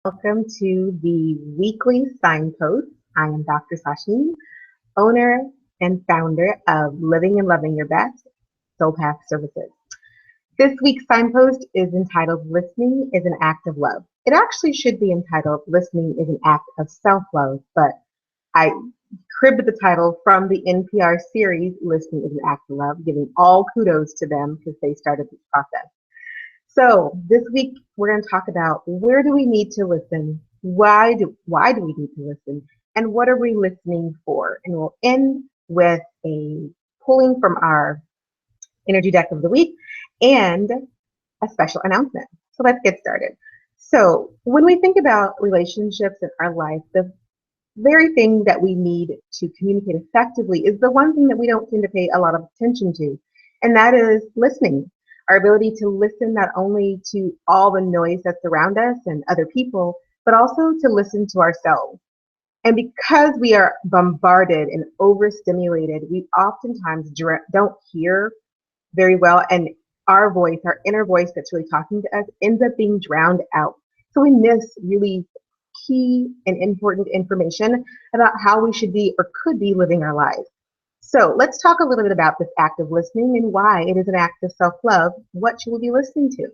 Welcome to the weekly Signpost. I am Dr. Sashini, owner and founder of Living and Loving Your Best Soul Path Services. This week's Signpost is entitled Listening is an Act of Love. It actually should be entitled Listening is an Act of Self-Love, but I cribbed the title from the NPR series Listening is an Act of Love, giving all kudos to them because they started this process. So this week we're going to talk about where do we need to listen, why do we need to listen, and what are we listening for? And we'll end with a pulling from our energy deck of the week and a special announcement. So let's get started. So when we think about relationships in our life, the very thing that we need to communicate effectively is the one thing that we don't tend to pay a lot of attention to, and that is listening. Our ability to listen not only to all the noise that's around us and other people, but also to listen to ourselves. And because we are bombarded and overstimulated, we oftentimes don't hear very well, and our voice, our inner voice that's really talking to us, ends up being drowned out. So we miss really key and important information about how we should be or could be living our lives. So let's talk a little bit about this act of listening and why it is an act of self-love. What should we be listening to?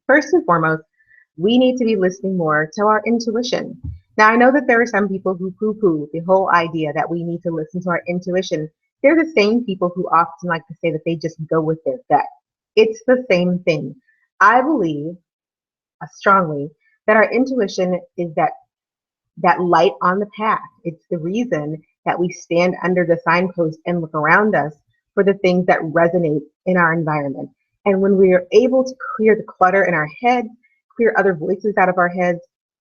First and foremost, we need to be listening more to our intuition. Now, I know that there are some people who poo-poo the whole idea that we need to listen to our intuition. They're the same people who often like to say that they just go with their gut. It's the same thing. I believe strongly that our intuition is that light on the path. It's the reason that we stand under the signpost and look around us for the things that resonate in our environment. And when we are able to clear the clutter in our heads, clear other voices out of our heads,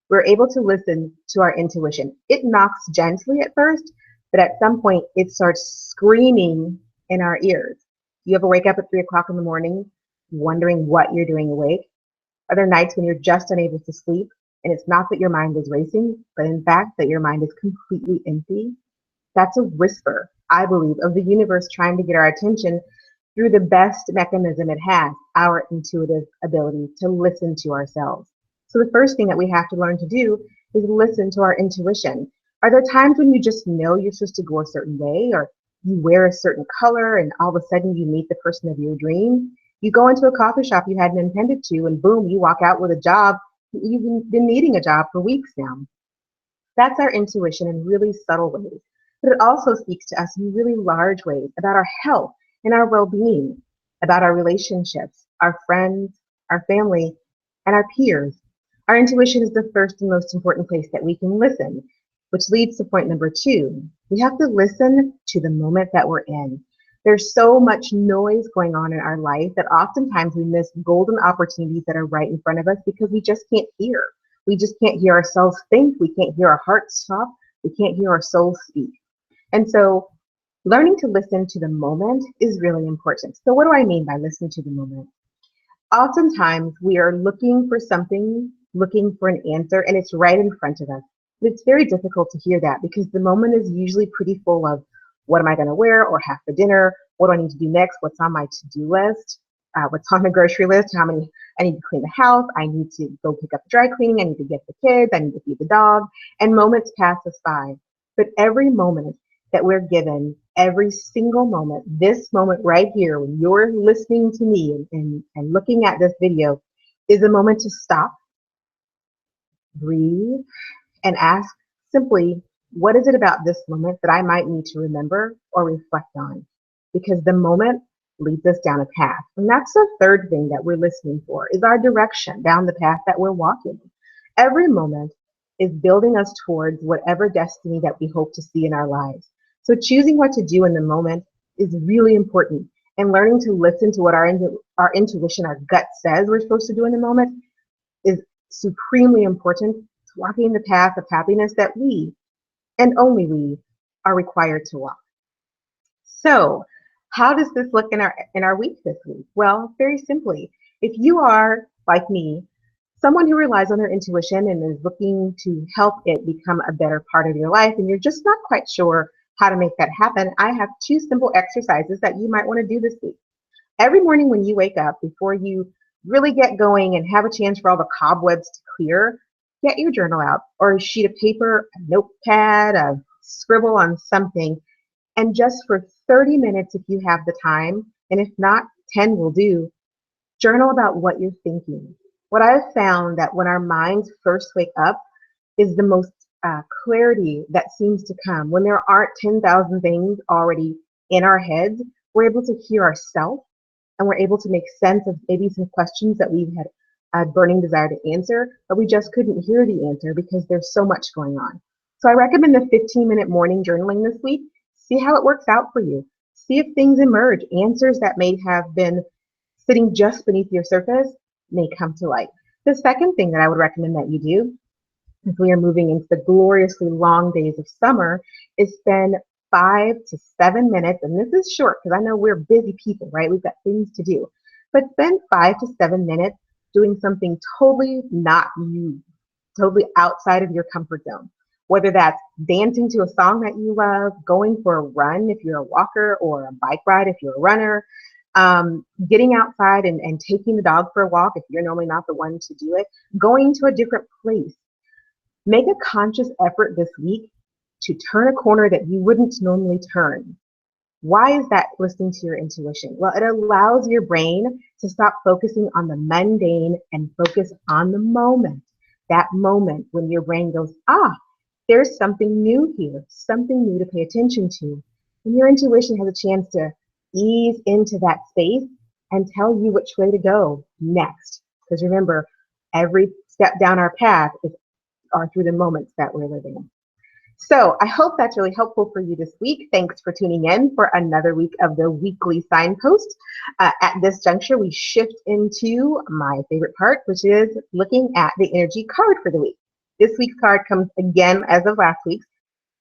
we're able to listen to our intuition. It knocks gently at first, but at some point it starts screaming in our ears. You ever wake up at 3 o'clock in the morning wondering what you're doing awake? Are there nights when you're just unable to sleep? And it's not that your mind is racing, but in fact that your mind is completely empty. That's a whisper, I believe, of the universe trying to get our attention through the best mechanism it has, our intuitive ability to listen to ourselves. So the first thing that we have to learn to do is listen to our intuition. Are there times when you just know you're supposed to go a certain way, or you wear a certain color and all of a sudden you meet the person of your dream? You go into a coffee shop you hadn't intended to, and boom, you walk out with a job. You've been needing a job for weeks now. That's our intuition in really subtle ways. But it also speaks to us in really large ways about our health and our well-being, about our relationships, our friends, our family, and our peers. Our intuition is the first and most important place that we can listen, which leads to point number two. We have to listen to the moment that we're in. There's so much noise going on in our life that oftentimes we miss golden opportunities that are right in front of us because we just can't hear. We just can't hear ourselves think. We can't hear our hearts talk. We can't hear our souls speak. And so learning to listen to the moment is really important. So what do I mean by listen to the moment? Oftentimes we are looking for something, looking for an answer, and it's right in front of us. But it's very difficult to hear that because the moment is usually pretty full of what am I going to wear or have for dinner? What do I need to do next? What's on my to-do list? What's on the grocery list? How many? I need to clean the house. I need to go pick up the dry cleaning. I need to get the kids. I need to feed the dog. And moments pass us by. But every moment that we're given, every single moment, this moment right here, when you're listening to me and looking at this video, is a moment to stop, breathe, and ask simply, what is it about this moment that I might need to remember or reflect on? Because the moment leads us down a path. And that's the third thing that we're listening for, is our direction down the path that we're walking. Every moment is building us towards whatever destiny that we hope to see in our lives. So choosing what to do in the moment is really important. And learning to listen to what our intuition, our gut says we're supposed to do in the moment is supremely important to walking the path of happiness that we, and only we, are required to walk. So how does this look in our week this week? Well, very simply, if you are, like me, someone who relies on their intuition and is looking to help it become a better part of your life, and you're just not quite sure how to make that happen, I have two simple exercises that you might want to do this week. Every morning when you wake up, before you really get going and have a chance for all the cobwebs to clear, get your journal out or a sheet of paper, a notepad, a scribble on something, and just for 30 minutes if you have the time, and if not, 10 will do, journal about what you're thinking. What I've found that when our minds first wake up is the most clarity that seems to come. When there aren't 10,000 things already in our heads, we're able to hear ourselves and we're able to make sense of maybe some questions that we've had a burning desire to answer, but we just couldn't hear the answer because there's so much going on. So I recommend the 15-minute morning journaling this week. See how it works out for you. See if things emerge. Answers that may have been sitting just beneath your surface may come to light. The second thing that I would recommend that you do, if we are moving into the gloriously long days of summer, is spend 5 to 7 minutes, and this is short because I know we're busy people, right? We've got things to do, but spend 5 to 7 minutes doing something totally not you, totally outside of your comfort zone. Whether that's dancing to a song that you love, going for a run if you're a walker, or a bike ride if you're a runner, getting outside and taking the dog for a walk if you're normally not the one to do it, going to a different place. Make a conscious effort this week to turn a corner that you wouldn't normally turn. Why is that listening to your intuition? Well, it allows your brain to stop focusing on the mundane and focus on the moment. That moment when your brain goes, there's something new here, something new to pay attention to. And your intuition has a chance to ease into that space and tell you which way to go next. Because remember, every step down our path are through the moments that we're living. So I hope that's really helpful for you this week. Thanks for tuning in for another week of the weekly signpost. At this juncture, we shift into my favorite part, which is looking at the energy card for the week. This week's card comes again as of last week's.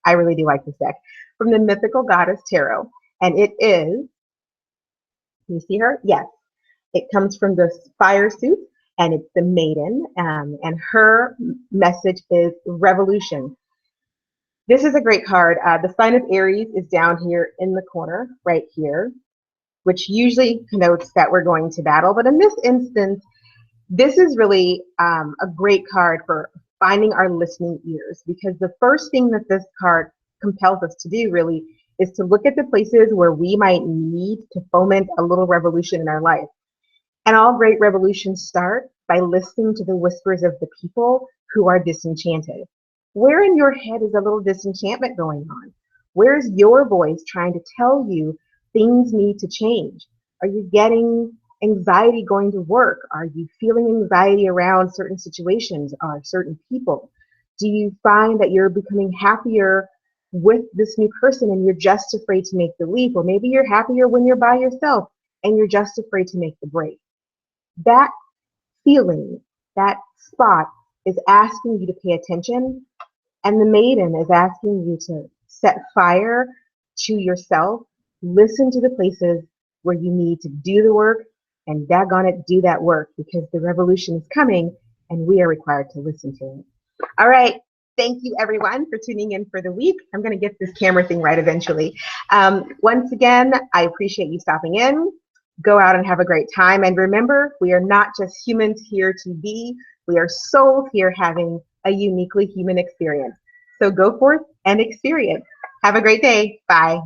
I really do like this deck. From the Mythical Goddess Tarot. And it is, can you see her? Yes. It comes from the fire suit, and it's the maiden. And her message is revolution. This is a great card. The sign of Aries is down here in the corner, right here, which usually connotes that we're going to battle. But in this instance, this is really a great card for finding our listening ears, because the first thing that this card compels us to do really is to look at the places where we might need to foment a little revolution in our life. And all great revolutions start by listening to the whispers of the people who are disenchanted. Where in your head is a little disenchantment going on? Where's your voice trying to tell you things need to change? Are you getting anxiety going to work? Are you feeling anxiety around certain situations or certain people? Do you find that you're becoming happier with this new person and you're just afraid to make the leap? Or maybe you're happier when you're by yourself and you're just afraid to make the break. That feeling, that spot is asking you to pay attention, and the maiden is asking you to set fire to yourself, listen to the places where you need to do the work, and daggone it, do that work, because the revolution is coming and we are required to listen to it. All right. Thank you, everyone, for tuning in for the week. I'm going to get this camera thing right eventually. Once again, I appreciate you stopping in. Go out and have a great time. And remember, we are not just humans here to be. We are souls here having a uniquely human experience. So go forth and experience. Have a great day. Bye.